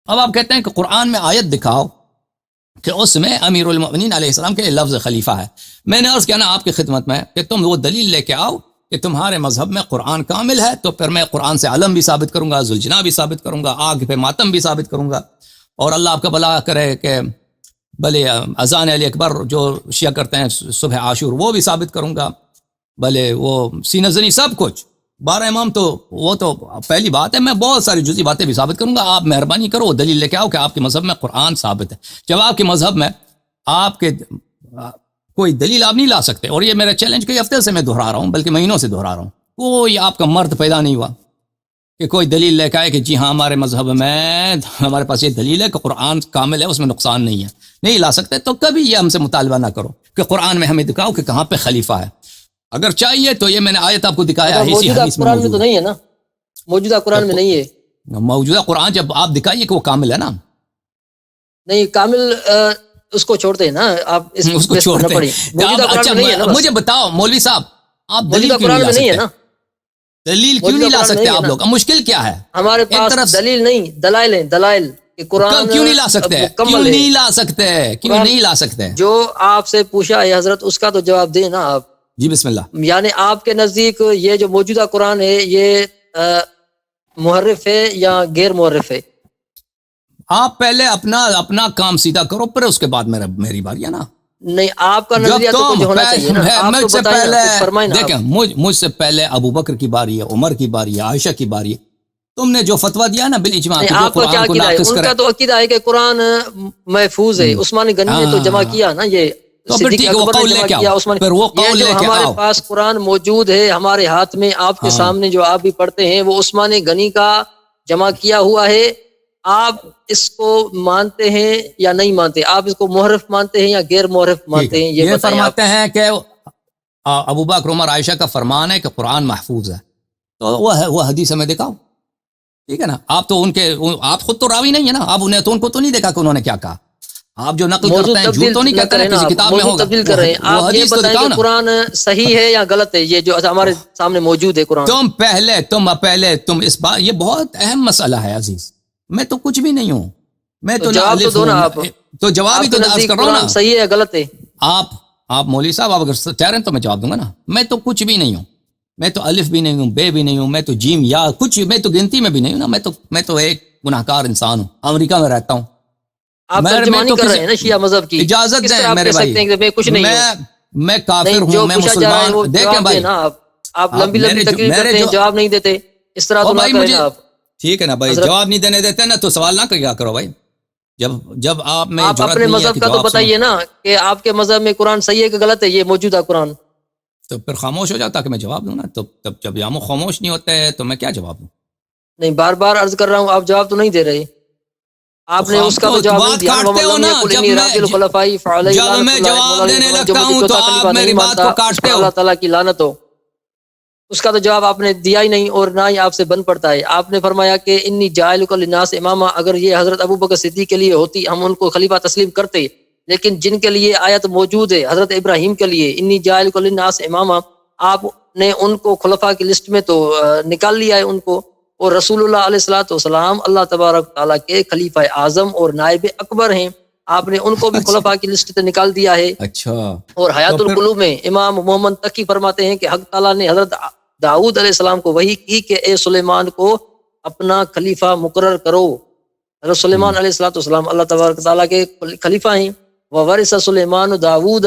اب آپ کہتے ہیں کہ قرآن میں آیت دکھاؤ کہ اس میں امیر المؤمنین علیہ السلام کے لفظ خلیفہ ہے. میں نے عرض کیا نا آپ کی خدمت میں کہ تم وہ دلیل لے کے آؤ کہ تمہارے مذہب میں قرآن کامل ہے، تو پھر میں قرآن سے علم بھی ثابت کروں گا، ذوالجناح بھی ثابت کروں گا، آگ پہ ماتم بھی ثابت کروں گا، اور اللہ آپ کا بھلا کرے کہ بھلے اذان علی اکبر جو شیعہ کرتے ہیں صبح عاشور وہ بھی ثابت کروں گا، بھلے وہ سینہ زنی، سب کچھ 12 امام تو وہ تو پہلی بات ہے. میں بہت ساری جزئی باتیں بھی ثابت کروں گا. آپ مہربانی کرو دلیل لے کے آؤ کہ آپ کے مذہب میں قرآن ثابت ہے. جب آپ کے مذہب میں آپ کے کوئی دلیل آپ نہیں لا سکتے، اور یہ میرا چیلنج کئی ہفتے سے میں دہرا رہا ہوں، بلکہ مہینوں سے دہرا رہا ہوں، کوئی آپ کا مرد پیدا نہیں ہوا کہ کوئی دلیل لے کے آئے کہ جی ہاں ہمارے مذہب میں ہمارے پاس یہ دلیل ہے کہ قرآن کامل ہے، اس میں نقصان نہیں ہے. نہیں لا سکتے تو کبھی یہ ہم سے مطالبہ نہ کرو کہ قرآن میں ہمیں دکھاؤ کہ کہاں پہ خلیفہ ہے. اگر چاہیے تو یہ میں نے آیت آپ کو دکھایا ہے، موجودہ قرآن میں تو نہیں ہے نا، موجودہ قرآن میں نہیں ہے. موجودہ قرآن جب آپ دکھائیے کہ وہ کامل ہے نا. نہیں کامل اس کو چھوڑتے ہیں نا آپ، اس کو چھوڑتے ہیں. اچھا مجھے بتاؤ مولوی صاحب، آپ دلیل کیوں نہیں لا سکتے؟ دلیل کیوں نہیں لا سکتے آپ لوگ؟ مشکل کیا ہے؟ ہمارے پاس دلیل نہیں، دلائل ہیں، دلائل. قرآن کیوں نہیں لا سکتے؟ کیوں نہیں لا سکتے؟ کیوں نہیں لا سکتے؟ جو آپ سے پوچھا ہے حضرت اس کا تو جواب دیں نا آپ. جی بسم اللہ. یعنی آپ کے نزدیک یہ جو موجودہ قرآن ہے یہ محرف ہے یا غیر محرف ہے؟ آپ پہلے اپنا کام سیدھا کرو، پھر اس کے بعد میری باری ہے نا. نہیں آپ کا نظریہ تو کچھ ہونا چاہیے نا. مجھ سے پہلے دیکھیں، مجھ سے پہلے ابو بکر کی باری ہے، عمر کی باری ہے، عائشہ کی باری ہے. تم نے جو فتویٰ دیا نا بالاجماع، آپ کا کیا عقیدہ ہے؟ ان کا تو عقیدہ ہے کہ قرآن محفوظ ہے. عثمان غنی نے تو جمع کیا نا، یہ صدیق اکبر نے جمع کیا. یہ جو ہمارے پاس قرآن موجود ہے ہمارے ہاتھ میں، آپ کے سامنے جو آپ بھی پڑھتے ہیں، وہ عثمان غنی کا جمع کیا ہوا ہے. آپ اس کو مانتے ہیں یا نہیں مانتے؟ آپ اس کو محرف مانتے ہیں یا غیر محرف مانتے ہیں؟ یہ فرماتے ہیں کہ ابو بکر عمر عائشہ کا فرمان ہے کہ قرآن محفوظ ہے، تو وہ حدیث ہمیں دکھاؤ. ٹھیک ہے نا. آپ تو آپ خود تو راوی نہیں ہے نا، آپ انہیں تو ان کو تو نہیں دیکھا کہ انہوں نے کیا کہا. آپ جو نقل کرتے ہیں جھوٹ تو نہیں کہتے ہیں، کسی کتاب میں ہوگا. تبدیل کر رہے ہیں. آپ یہ بتائیں کہ قرآن صحیح ہے یا غلط ہے، یہ جو ہمارے سامنے موجود ہے قرآن. تم اس بات، یہ بہت اہم مسئلہ ہے عزیز. میں تو کچھ بھی نہیں ہوں، میں تو جواب تو دو نا آپ. تو جواب ہی تو عرض کر رہا ہوں نا. صحیح ہے یا غلط ہے؟ آپ مولوی صاحب آپ اگر کہہ رہے ہیں تو میں جواب دوں گا نا. میں تو کچھ بھی نہیں ہوں، میں تو الف بھی نہیں ہوں، بے بھی نہیں ہوں، میں تو جیم یا کچھ، میں تو گنتی میں بھی نہیں ہوں نا. میں تو ایک گناہ کار انسان ہوں، امریکہ میں رہتا ہوں. آپ ترجمانی کر رہے ہیں نا شیعہ مذہب کی. اجازت دیں میرے بھائی، میں کافر ہوں، میں مسلمان. دیکھیں بھائی، آپ لمبی تقریر کرتے ہیں، جواب نہیں دیتے. اس طرح تو نہ کریں آپ. ٹھیک ہے نا بھائی، جواب نہیں دینے دیتے نا تو سوال نہ کیا کرو بھائی. جب آپ میں آپ اپنے مذہب کا تو بتائیے نا کہ آپ کے مذہب میں قرآن صحیح ہے کہ غلط ہے، یہ موجودہ قرآن. تو پھر خاموش ہو جاتا کہ میں جواب دوں نا. تو جب یامو خاموش نہیں ہوتے تو میں کیا جواب دوں؟ نہیں، بار بار عرض کر رہا ہوں، آپ جواب تو نہیں دے رہے. آپ نے اس کا تو جواب نہیں دیا. جب میں جواب دینے لگتا ہوں تو آپ میری بات کو کاٹتے ہو. اللہ تعالیٰ کی لعنت ہو. اس کا تو جواب آپ نے دیا ہی نہیں، اور نہ ہی آپ سے بن پڑتا ہے. آپ نے فرمایا کہ انی جاعلک للناس اماما. اگر یہ حضرت ابو بکر صدیق کے لیے ہوتی ہم ان کو خلیفہ تسلیم کرتے، لیکن جن کے لیے آیت موجود ہے حضرت ابراہیم کے لیے انی جاعلک للناس اماما، آپ نے ان کو خلفاء کی لسٹ میں تو نکال لیا ہے ان کو. اور رسول اللہ علیہ الصلوۃ والسلام اللہ تبارک تعالیٰ کے خلیفہ اعظم اور نائب اکبر ہیں. آپ نے ان کو بھی خلفاء کی لسٹ سے نکال دیا ہے. اچھا. اور حیات القلوب میں امام محمد تقی فرماتے ہیں کہ حق تعالیٰ نے حضرت داؤد علیہ السلام کو وحی کی کہ اے سلیمان کو اپنا خلیفہ مقرر کرو. حضرت سلیمان علیہ الصلوۃ والسلام اللہ تبارک تعالیٰ کے خلیفہ ہیں. وورث سلیمان داؤد،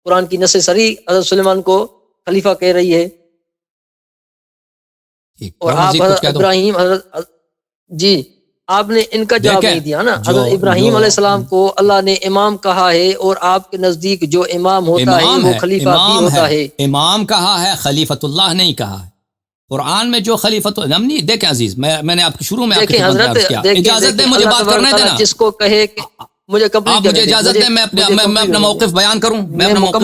قرآن کی نص صریح حضرت سلیمان کو خلیفہ کہہ رہی ہے. اور آپ حضرت ابراہیم جی آپ نے ان کا جواب نہیں دیا نا. حضرت ابراہیم علیہ السلام کو اللہ نے امام کہا ہے، اور آپ کے نزدیک جو امام ہوتا ہے وہ خلیفہ بھی ہوتا ہے. امام کہا ہے، خلیفۃ اللہ نہیں کہا ہے. قرآن میں جو خلیفۃ اللہ نہیں. دیکھیں عزیز، میں نے آپ شروع میں حضرت اجازت دیں مجھے بات کرنے دینا. جس کو کہے کہ مجھے مجھے اجازت دیں میں اپنا موقف بیان کروں. میں موقف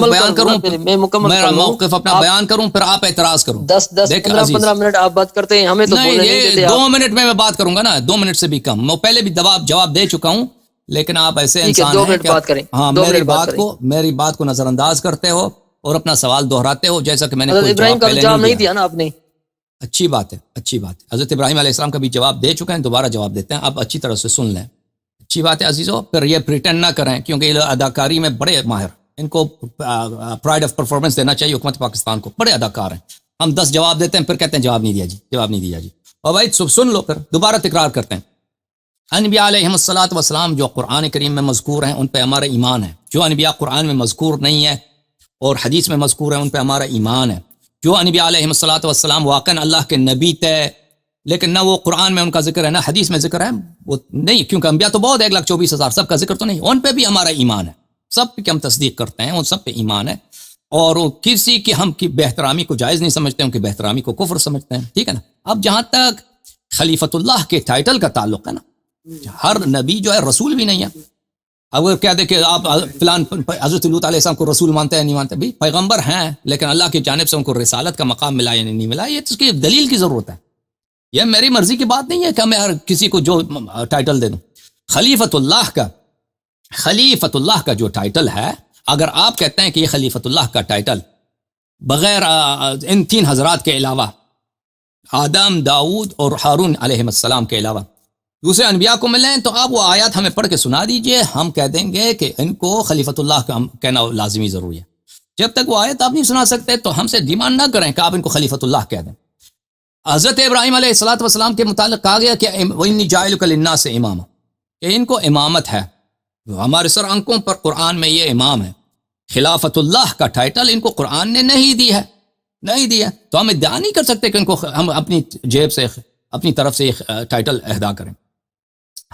اپنا بیان کروں، پھر آپ اعتراض کروں. 10-15 منٹ آپ بات کرتے ہیں، ہمیں تو بولنے نہیں دیتے. 2 منٹ میں بات کروں گا نا، 2 منٹ سے بھی کم. میں پہلے بھی جواب دے چکا ہوں، لیکن آپ ایسے انسان ہیں کہ ہاں میری بات کو نظر انداز کرتے ہو اور اپنا سوال دہراتے ہو، جیسا کہ میں نے ابراہیم کا جواب نہیں دیا نا آپ نے. اچھی بات ہے، اچھی بات ہے. حضرت ابراہیم علیہ السلام کا بھی جواب دے چکے ہیں، دوبارہ جواب دیتے ہیں، آپ اچھی طرح سے سن لیں. اچھی بات ہے عزیزو. پھر یہ پریٹینڈ نہ کریں، کیونکہ یہ اداکاری میں بڑے ماہر، ان کو پرائڈ آف پرفارمنس دینا چاہیے حکومت پاکستان کو، بڑے اداکار ہیں. ہم 10 جواب دیتے ہیں، پھر کہتے ہیں جواب نہیں دیا جی، جواب نہیں دیا جی. اور بھائی سن لو، پھر دوبارہ تکرار کرتے ہیں. انبیاء علیہم الصلاۃ والسلام جو قرآن کریم میں مذکور ہیں ان پہ ہمارا ایمان ہے. جو انبیاء قرآن میں مذکور نہیں ہے اور حدیث میں مذکور ہیں ان پہ ہمارا ایمان ہے. جو انبیاء علیہم الصلاۃ والسلام واقعا اللہ کے نبی تھے، لیکن نہ وہ قرآن میں ان کا ذکر ہے نہ حدیث میں ذکر ہے، وہ نہیں، کیونکہ انبیاء تو بہت 1,24,000، سب کا ذکر تو نہیں، ان پہ بھی ہمارا ایمان ہے، سب پہ ہم تصدیق کرتے ہیں، ان سب پہ ایمان ہے. اور کسی کی ہم کی بہترامی کو جائز نہیں سمجھتے، ان کی بہترامی کو کفر سمجھتے ہیں. ٹھیک ہے نا. اب جہاں تک خلیفۃ اللہ کے ٹائٹل کا تعلق ہے نا، ہر نبی جو ہے رسول بھی نہیں ہے. اگر کہہ دے کہ آپ فلان حضرت لوط علیہ السلام کو رسول مانتے ہیں نہیں مانتے، بھی پیغمبر ہیں لیکن اللہ کی جانب سے ان کو رسالت کا مقام ملا یا نہیں ملا، یہ اس کی دلیل کی ضرورت ہے. یہ میری مرضی کی بات نہیں ہے کہ میں ہر کسی کو جو ٹائٹل دے دوں. خلیفۃ اللہ کا جو ٹائٹل ہے، اگر آپ کہتے ہیں کہ یہ خلیفۃ اللہ کا ٹائٹل بغیر ان 3 حضرات کے علاوہ، آدم، داؤد اور ہارون علیہ السلام کے علاوہ دوسرے انبیاء کو ملیں، تو آپ وہ آیات ہمیں پڑھ کے سنا دیجئے، ہم کہہ دیں گے کہ ان کو خلیفۃ اللہ کا کہنا لازمی ضروری ہے. جب تک وہ آیت آپ نہیں سنا سکتے تو ہم سے ڈیمانڈ نہ کریں کہ آپ ان کو خلیفۃ اللہ کہہ دیں. حضرت ابراہیم علیہ الصلوۃ والسلام کے متعلق کہا گیا کہ وَإِنِّي جَاعِلُكَ لِلنَّاسِ إِمَامًا، کہ ان کو امامت ہے. ہمارے سر آنکھوں پر قرآن میں یہ امام ہے. خلافت اللہ کا ٹائٹل ان کو قرآن نے نہیں دی ہے، نہیں دیا، تو ہم ادعا نہیں کر سکتے کہ ان کو ہم اپنی جیب سے، اپنی طرف سے یہ ٹائٹل اہدا کریں.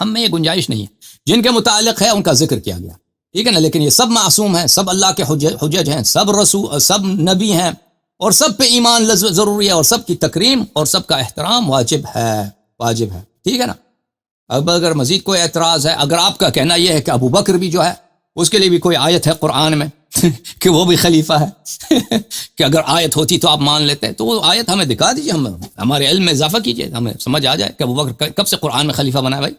ہم میں یہ گنجائش نہیں ہے. جن کے متعلق ہے ان کا ذکر کیا گیا، ٹھیک ہے نا. لیکن یہ سب معصوم ہیں، سب اللہ کے حجج ہیں، سب رسول، سب نبی ہیں، اور سب پہ ایمان ضروری ہے، اور سب کی تکریم اور سب کا احترام واجب ہے. ٹھیک ہے نا. اب اگر مزید کوئی اعتراض ہے، اگر آپ کا کہنا یہ ہے کہ ابو بکر بھی جو ہے اس کے لیے بھی کوئی آیت ہے قرآن میں کہ وہ بھی خلیفہ ہے کہ اگر آیت ہوتی تو آپ مان لیتے، تو وہ آیت ہمیں دکھا دیجیے، ہم ہمارے علم میں اضافہ کیجیے، ہمیں سمجھ آ جائے کہ ابو بکر کب سے قرآن میں خلیفہ بنا ہے. بھائی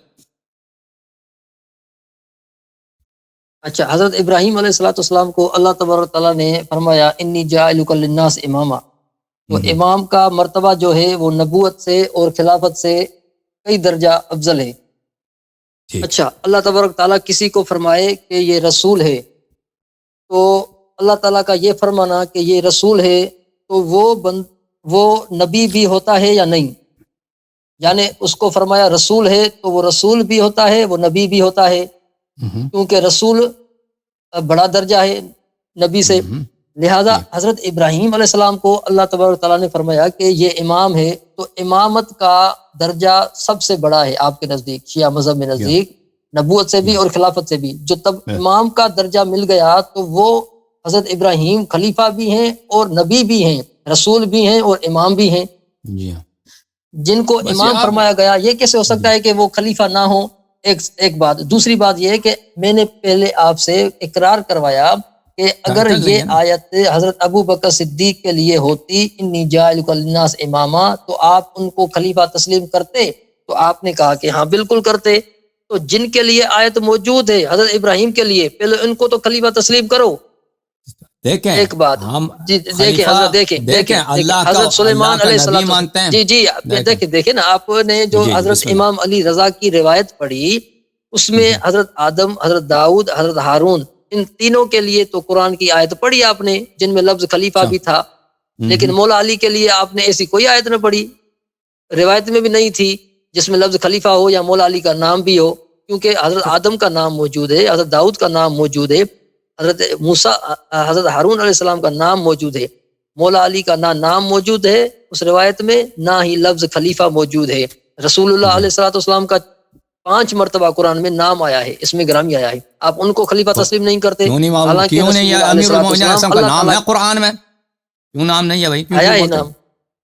اچھا، حضرت ابراہیم علیہ الصلوۃ والسلام کو اللہ تبارک تعالیٰ نے فرمایا انی جاعلک للناس اماما، تو امام کا مرتبہ جو ہے وہ نبوت سے اور خلافت سے کئی درجہ افضل ہے. اچھا، اللہ تبارک تعالیٰ کسی کو فرمائے کہ یہ رسول ہے، تو اللہ تعالیٰ کا یہ فرمانا کہ یہ رسول ہے تو وہ نبی بھی ہوتا ہے یا نہیں؟ یعنی اس کو فرمایا رسول ہے تو وہ رسول بھی ہوتا ہے، وہ نبی بھی ہوتا ہے، کیونکہ رسول بڑا درجہ ہے نبی سے. لہذا حضرت ابراہیم علیہ السلام کو اللہ تبارک تعالیٰ نے فرمایا کہ یہ امام ہے، تو امامت کا درجہ سب سے بڑا ہے آپ کے نزدیک، شیعہ مذہب میں نزدیک، نبوت سے بھی اور خلافت سے بھی. جو تب امام کا درجہ مل گیا تو وہ حضرت ابراہیم خلیفہ بھی ہیں اور نبی بھی ہیں، رسول بھی ہیں اور امام بھی ہیں. جن کو امام فرمایا گیا، یہ کیسے ہو سکتا ہے کہ وہ خلیفہ نہ ہوں؟ ایک بات. دوسری بات یہ ہے کہ میں نے پہلے آپ سے اقرار کروایا کہ اگر یہ آیت حضرت ابو بکر صدیق کے لیے ہوتی انی جاعلک للناس اماما، تو آپ ان کو خلیفہ تسلیم کرتے؟ تو آپ نے کہا کہ ہاں بالکل کرتے. تو جن کے لیے آیت موجود ہے حضرت ابراہیم کے لیے، پہلے ان کو تو خلیفہ تسلیم کرو. دیکھیں ایک بات جی، دیکھیں حضرت، دیکھیں اللہ حضرت سلیمان علیہ السلام مانتے ہیں. جی دیکھیں نا، آپ نے جو حضرت امام علی رضا کی روایت پڑھی، اس میں حضرت آدم، حضرت داؤد، حضرت ہارون، ان تینوں کے لیے تو قرآن کی آیت پڑھی آپ نے جن میں لفظ خلیفہ بھی تھا. لیکن مولا علی کے لیے آپ نے ایسی کوئی آیت نہ پڑھی، روایت میں بھی نہیں تھی جس میں لفظ خلیفہ ہو یا مولا علی کا نام بھی ہو. کیونکہ حضرت آدم کا نام موجود ہے، حضرت داؤد کا نام موجود ہے، حضرت موسیٰ، حضرت ہارون علیہ السلام کا نام موجود ہے. مولا علی کا نہ نام موجود ہے اس روایت میں، نہ ہی لفظ خلیفہ موجود ہے. رسول اللہ علیہ الصلوۃ والسلام کا 5 مرتبہ قرآن میں نام آیا ہے، اس میں گرامی آیا ہے. آپ ان کو خلیفہ تسلیم نہیں کرتے؟ حالانکہ امیر المومنین کا نام ہے قرآن میں. کیوں نام نہیں ہے بھائی؟ آیا ہے نام،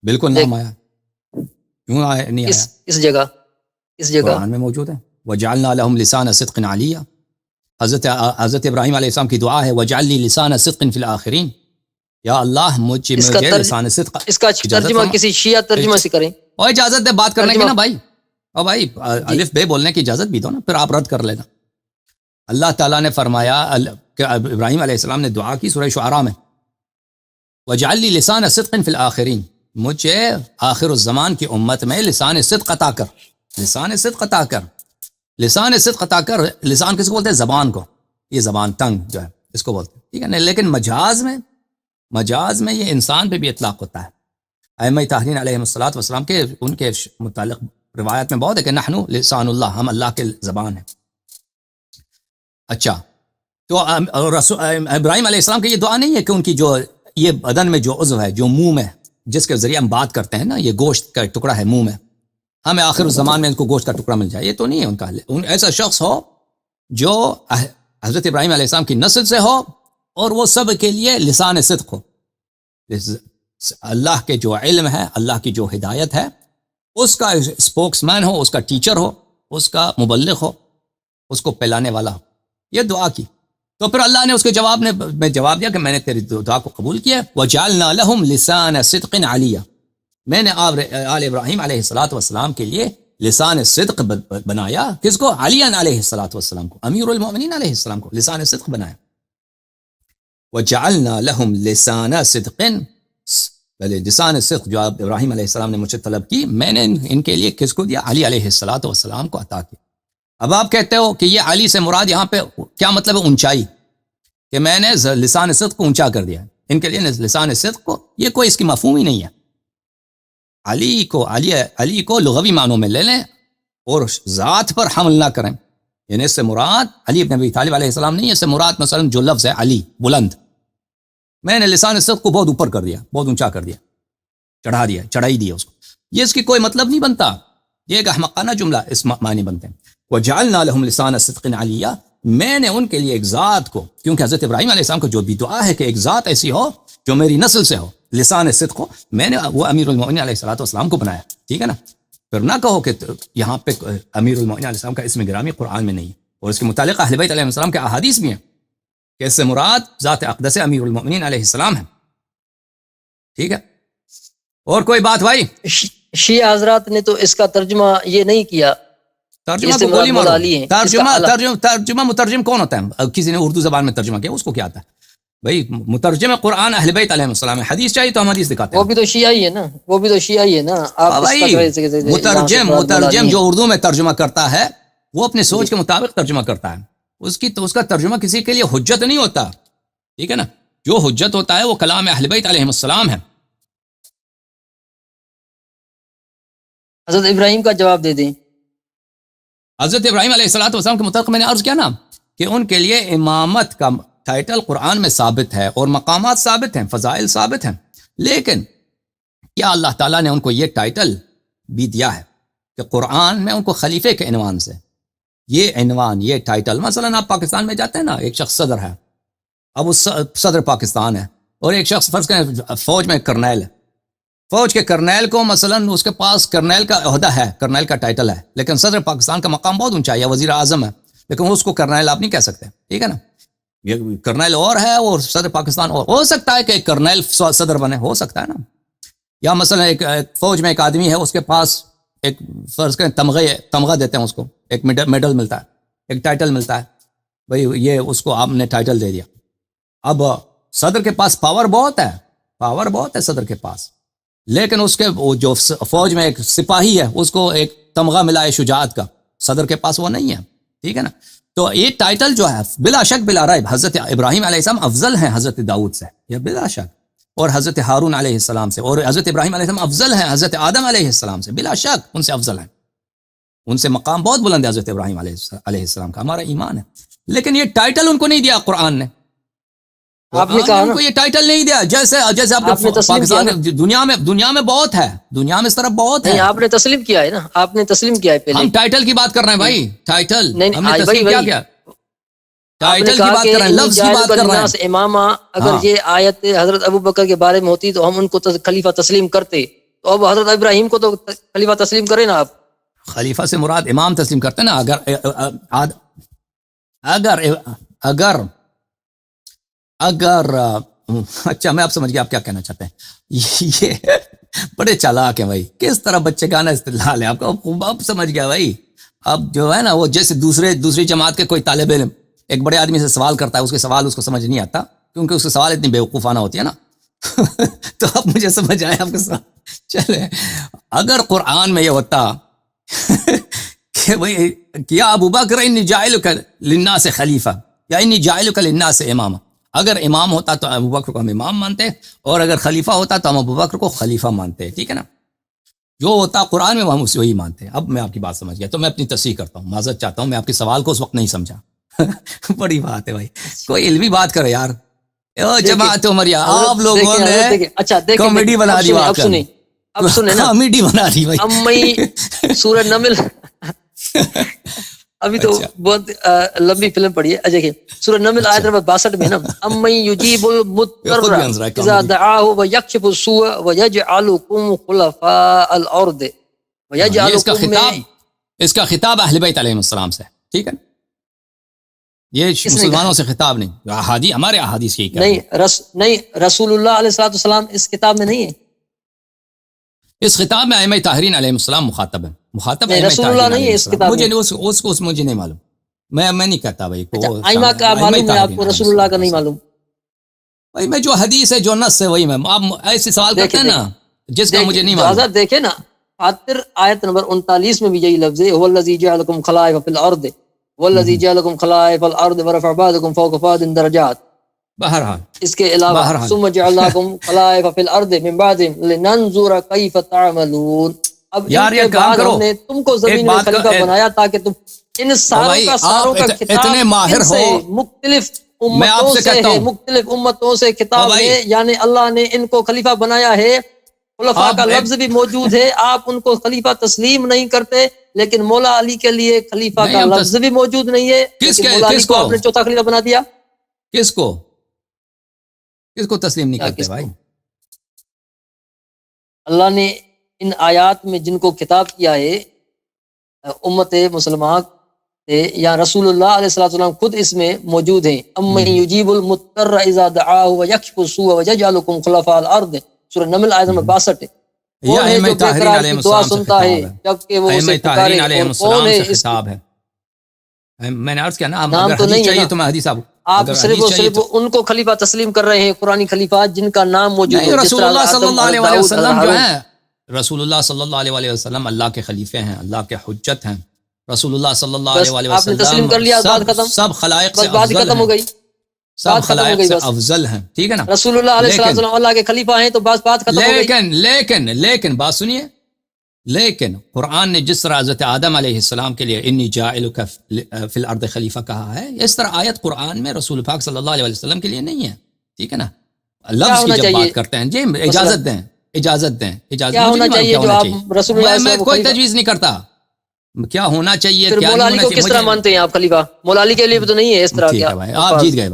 بالکل نام آیا. کیوں نہیں آیا؟ اس جگہ قرآن میں موجود ہے. وجعلنا لهم لسان صدق علیا. حضرت ابراہیم علیہ السلام کی دعا ہے وجعل لی لسان صدق فی الاخرین، یا اللہ مجھے لسان صدق. اس کا ترجمہ کسی شیعہ ترجمہ سے کریں. اور اجازت دے بات کرنے کی نا بھائی، اور بھائی الف بے بولنے کی اجازت بھی دو نا، پھر آپ رد کر لینا. اللہ تعالیٰ نے فرمایا کہ ابراہیم علیہ السلام نے دعا کی سورہ شعراء میں، وجعل لی لسان صدق فی الاخرین، مجھے آخر الزمان کی امت میں لسان صدق عطا کر، لسان صدق عطا کر، لسان صدق عطا کر۔ لسان کس کو بولتے ہیں؟ زبان کو، یہ زبان تنگ جو ہے اس کو بولتے ہیں، ٹھیک ہے نا۔ لیکن مجاز میں یہ انسان پہ بھی اطلاق ہوتا ہے۔ ائمہ طاہرین علیہم الصلوۃ والسلام کے ان کے متعلق روایت میں بہت ہے کہ نحن لسان اللہ، ہم اللہ کے زبان ہیں۔ اچھا، تو ابراہیم علیہ السلام کی یہ دعا نہیں ہے کہ ان کی جو یہ بدن میں جو عضو ہے، جو منہ میں جس کے ذریعے ہم بات کرتے ہیں نا، یہ گوشت کا ٹکڑا ہے منہ میں، ہمیں آخر الزمان میں ان کو گوشت کا ٹکڑا مل جائے، یہ تو نہیں ہے ان کا۔ ایسا شخص ہو جو حضرت ابراہیم علیہ السلام کی نسل سے ہو اور وہ سب کے لیے لسان صدق ہو، اللہ کے جو علم ہے، اللہ کی جو ہدایت ہے، اس کا اسپوکس مین ہو، اس کا ٹیچر ہو، اس کا مبلغ ہو، اس کو پلانے والا ہو۔ یہ دعا کی تو پھر اللہ نے اس کے جواب میں جواب دیا کہ میں نے تیری دعا کو قبول کیا۔ وَجَعَلْنَا لَهُمْ لِسَانَ صِدْقٍ عَلِيًّا، میں نے آل ابراہیم علیہ الصلوۃ والسلام کے لیے لسان صدق بنایا۔ کس کو؟ علی علیہ الصلوۃ والسلام کو، امیر المؤمنین علیہ السلام کو لسان صدق بنایا۔ وَجَعَلْنَا لَهُمْ لِسَانَ صِدْقٍ، لسان صدق جو ابراہیم علیہ السلام نے مجھ سے طلب کی، میں نے ان کے لیے کس کو دیا؟ علی علیہ الصلوۃ والسلام کو عطا کیا۔ اب آپ کہتے ہو کہ یہ علی سے مراد یہاں پہ کیا مطلب ہے؟ اونچائی، کہ میں نے لسان صدق کو اونچا کر دیا ان کے لیے لسان صدق کو، یہ کوئی اس کی مفہوم ہی نہیں ہے۔ علی کو لغوی معنوں میں لے لیں اور ذات پر حمل نہ کریں، یعنی اس سے مراد علی ابن ابی طالب علیہ السلام نہیں، اس سے مراد مثلا جو لفظ ہے علی بلند، میں نے لسان صدق کو بہت اوپر کر دیا، بہت اونچا کر دیا، چڑھائی دیا اس کو، یہ اس کی کوئی مطلب نہیں بنتا، یہ ایک احمقانہ جملہ اس معنی بنتے ہیں۔ وَجَعَلْنَا لَهُمْ لِسَانَ صِدْقٍ عَلِيًّا، میں نے ان کے لیے ایک ذات کو، کیونکہ حضرت ابراہیم علیہ السلام کو جو بھی دعا ہے کہ ایک ذات ایسی ہو جو میری نسل سے ہو، لسان صدق ہو، میں نے وہ امیر المؤمنین علیہ الصلوۃ والسلام کو بنایا، ٹھیک ہے نا۔ پھر نہ کہو کہ یہاں پہ امیر المؤمنین علیہ السلام کا اسم گرامی قرآن میں نہیں ہے، اور اس کے متعلق اہل بیت علیہ السلام کے احادیث بھی ہیں کہ اس سے مراد ذات اقدس امیر المؤمنین علیہ السلام ہے، ٹھیک ہے۔ اور کوئی بات بھائی؟ شیعہ حضرات نے تو اس کا ترجمہ یہ نہیں کیا، ترجمہ کو گولی مارو، ترجمہ مترجم کون ہوتا ہے؟ کسی نے اردو زبان میں ترجمہ کیا، اس کو کیا آتا ہے بھائی؟ مترجم قرآن اہل بیت علیہ السلام ہے، حدیث چاہیے تو ہم حدیث دکھاتے ہیں، وہ بھی تو شیعہ ہی ہے نا، وہ بھی تو شیعہ ہی ہے نا۔ آپ مترجم جو اردو میں ترجمہ کرتا ہے وہ اپنے سوچ کے مطابق ترجمہ کرتا ہے، اس کا ترجمہ کسی کے لیے حجت نہیں ہوتا، ٹھیک ہے نا۔ جو حجت ہوتا ہے وہ کلام اہل بیت علیہ السلام ہے۔ حضرت ابراہیم کا جواب دے دیں۔ حضرت ابراہیم علیہ الصلوۃ والسلام کے متعلق میں نے عرض کیا نا کہ ان کے لیے امامت کا ٹائٹل قرآن میں ثابت ہے اور مقامات ثابت ہیں، فضائل ثابت ہیں، لیکن کیا اللہ تعالیٰ نے ان کو یہ ٹائٹل بھی دیا ہے کہ قرآن میں ان کو خلیفے کے عنوان سے یہ عنوان، یہ ٹائٹل، مثلا آپ پاکستان میں جاتے ہیں نا، ایک شخص صدر ہے، اب اس صدر پاکستان ہے، اور ایک شخص فرض کریں فوج میں کرنیل ہے، فوج کے کرنیل کو مثلا اس کے پاس کرنیل کا عہدہ ہے، کرنیل کا ٹائٹل ہے، لیکن صدر پاکستان کا مقام بہت اونچا ہے، وزیر اعظم ہے، لیکن اس کو کرنیل آپ نہیں کہہ سکتے، ٹھیک ہے نا۔ یہ کرنیل اور ہے اور صدر پاکستان اور، ہو سکتا ہے کہ ایک کرنیل صدر بنے، ہو سکتا ہے نا۔ یا مثلا ایک فوج میں ایک آدمی ہے، اس کے پاس ایک فرض کریں تمغہ دیتے ہیں اس کو، ایک میڈل ملتا ہے، ایک ٹائٹل ملتا ہے، بھئی یہ اس کو آپ نے ٹائٹل دے دیا۔ اب صدر کے پاس پاور بہت ہے صدر کے پاس، لیکن اس کے جو فوج میں ایک سپاہی ہے اس کو ایک تمغہ ملا ہے شجاعت کا، صدر کے پاس وہ نہیں ہے، ٹھیک ہے نا۔ تو یہ ٹائٹل جو ہے بلا شک بلا ریب حضرت ابراہیم علیہ السلام افضل ہیں حضرت داؤد سے، یہ بلا شک، اور حضرت ہارون علیہ السلام سے، اور حضرت ابراہیم علیہ السلام افضل ہیں حضرت آدم علیہ السلام سے، بلا شک ان سے افضل ہیں، ان سے مقام بہت بلند ہے حضرت ابراہیم علیہ السلام کا، ہمارا ایمان ہے۔ لیکن یہ ٹائٹل ان کو نہیں دیا قرآن نے، آپ نے کہا ان کو یہ ٹائٹل نہیں دیا، جیسے آپ کے پاکستان دنیا میں بہت ہے، دنیا میں اس طرف بہت ہے، آپ نے تسلیم کیا ہے نا، آپ نے تسلیم کیا ہے پہلے۔ ہم ٹائٹل کی بات کر رہے ہیں بھائی، ٹائٹل نہیں ہم نے تسلیم کیا ٹائٹل کی بات کر رہے ہیں، لفظ کی بات کر رہے ہیں۔ امامہ، اگر یہ آیت حضرت ابو بکر کے بارے میں ہوتی تو ہم ان کو خلیفہ تسلیم کرتے، تو اب حضرت ابراہیم کو تو خلیفہ تسلیم کرے نا آپ۔ خلیفہ سے مراد امام تسلیم کرتے نا، اگر اچھا میں آپ سمجھ گیا آپ کیا کہنا چاہتے ہیں، یہ بڑے چالاک ہیں بھائی، کس طرح بچے کا نا استدلال ہے آپ کا، اب سمجھ گیا بھائی۔ اب جو ہے نا وہ جیسے دوسری جماعت کے کوئی طالب علم ایک بڑے آدمی سے سوال کرتا ہے، اس کے سوال اس کو سمجھ نہیں آتا کیونکہ اس کے سوال اتنی بیوقوفانہ ہوتی ہے نا تو اب مجھے سمجھ آیا آپ کے سوال۔ چلے اگر قرآن میں یہ ہوتا کہ بھئی کیا ابو بکر انی جاعلک للناس خلیفہ یا انی جاعلک للناس اماما، اگر امام ہوتا تو ابو بکر کو ہم امام مانتے، اور اگر خلیفہ ہوتا تو ہم ابو بکر کو خلیفہ مانتے، ٹھیک ہے نا؟ جو ہوتا قرآن میں ہم اسے وہی مانتے ہیں۔ اب میں آپ کی بات سمجھ گیا، تو میں اپنی تصحیح کرتا ہوں، معذرت چاہتا ہوں، میں آپ کے سوال کو اس وقت نہیں سمجھا۔ بڑی بات ہے بھائی، کوئی علمی بات کرو یار۔ او جماعت عمریہ، آپ لوگوں نے اچھا کامیڈی بنا دی، اب سنیں نا، کامیڈی بنا دی بھائی۔ امی سورہ نمل ابھی تو بہت لمبی فلم پڑھی ہے، دیکھیں سورہ نمل آیت نمبر 62 میں نا، امی یجیب المضطر اذا دعاہ ویکشف السوء ویجعلکم خلفاء الارض ویجعلکم، اس کا خطاب اہل بیت علیہ السلام سے، ٹھیک ہے، یہ مسلمانوں سے خطاب نہیں، احادیث ہمارے احادیث یہی کہتے ہیں۔ نہیں، رسول اللہ علیہ السلام اس کتاب میں نہیں ہے، اس خطاب میں ائمہ طاہرین علیہ السلام مخاطب ہیں، مخاطب نہیں، رسول اللہ نہیں ہے اس کتاب میں، مجھے نہیں معلوم، میں نہیں کہتا بھائی کو ائمہ کا معلوم ہے آپ کو، رسول اللہ کا نہیں معلوم بھائی۔ میں جو حدیث ہے جو نص ہے وہی میں، آپ ایسے سوال کرتے ہیں نا جس کا مجھے نہیں معلوم۔ دیکھیں نا فاطر آیت نمبر 39 میں بھی یہی لفظ ہے، هو الذی جعلکم خلائف فی الارض والذی جعلکم خلائف الارض ورفع بعضکم فوق بعض درجات۔ بہرحال اس کے علاوہ ثم جعلناکم خلائف فی الارض من بعدہم لننظر کیف تعملون۔ اب یار یہ کام کرو، ہم نے تم کو زمین میں خلیفہ بنایا تاکہ تم ان ساروں کا خطاب اتنے ماہر ہو، مختلف امتوں سے ہے، مختلف امتوں سے خطاب ہے، یعنی اللہ نے ان کو خلیفہ بنایا ہے، خلفاء کا لفظ بھی موجود ہے، آپ ان کو خلیفہ تسلیم نہیں کرتے، لیکن مولا علی کے لیے خلیفہ کا لفظ بھی موجود نہیں ہے، مولا علی کو آپ نے چوتھا خلیفہ بنا دیا۔ کس کو تسلیم نہیں کرتے بھائی؟ اللہ نے ان آیات میں جن کو خطاب کیا ہے امت مسلمان سے، یا رسول اللہ علیہ السلام خود اس میں موجود ہیں، امن یجیب المضطر اذا دعاہ ویکشف السوء ویجعلکم خلفاء الارض، سورہ نمل آیت نمبر 62۔ یہ ائمہ طاہرین علیہ السلام سنتا ہے جبکہ وہ اسے پکارے، اور کون ہے اس خطاب ہے؟ میں نے عرض کیا نا، نام تو نہیں چاہیے ہے تو میں حدیث آپ صرف ان کو خلیفہ تسلیم کر رہے ہیں، قرآنی خلیفہ جن کا نام موجود ہے۔ رسول اللہ صلی اللہ علیہ وسلم جو ہیں، رسول اللہ صلی اللہ علیہ وسلم اللہ کے خلیفے ہیں، اللہ کے حجت ہیں، رسول اللہ صلی اللہ علیہ آپ نے تسلیم کر لیا، بات ختم، سب خلائق سے بات ختم ہو گئی، سب خلائق سے افضل ہیں، ٹھیک ہے نا؟ رسول اللہ علیہ السلام اللہ کے خلیفہ ہیں تو بات ختم ہو گئی۔ لیکن بات سنیے، لیکن قرآن نے جس طرح حضرت آدم علیہ السلام کے لیے انی جاعلک فی الارض خلیفہ کہا ہے، اس طرح آیت قرآن میں رسول پاک صلی اللہ علیہ وسلم کے لیے نہیں ہے، ٹھیک ہے نا؟ لفظ کی جب بات کرتے ہیں جی اجازت دیں کیا ہونا چاہیے جو آپ رسول اللہ میں کوئی تجویز نہیں کرتا کیا ہونا چاہیے، کیا مولا علی کو کس طرح مانتے ہیں آپ خلیفہ؟ مولا علی کے لیے بھی تو نہیں ہے اس طرح کیا؟ آپ جیت گئے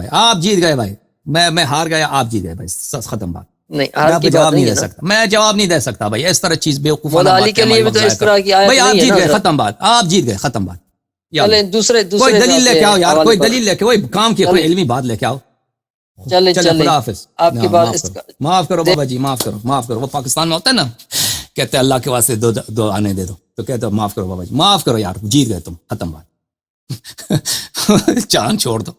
بھائی، میں ہار گیا، آپ جیت گئے بھائی، ختم بات۔ نہیں، جواب نہیں دے سکتا، میں جواب نہیں دے سکتا بھائی، اس طرح چیز بیوقوفانہ مولا علی کے لیے بھی تو اس طرح کی آیت بھائی، آپ نہیں ہے جیت گئے، نا۔ ختم بات، آپ جیت گئے، ختم بات۔ چلیں دوسرے کوئی دلیل لے کے آؤ یار، کوئی دلیل لے کے، کوئی کام کی کوئی علمی بات لے کے آؤ۔ چلیں خدا حافظ، آپ کی بات معاف کرو بابا جی، معاف کرو۔ وہ پاکستان میں ہوتا ہے نا، کہتے ہیں اللہ کے واسطے دو آنے دے دو، تو کہتے ہیں معاف کرو بابا جی، معاف کرو یار، جیت گئے تم، ختم بات، چاند چھوڑ دو۔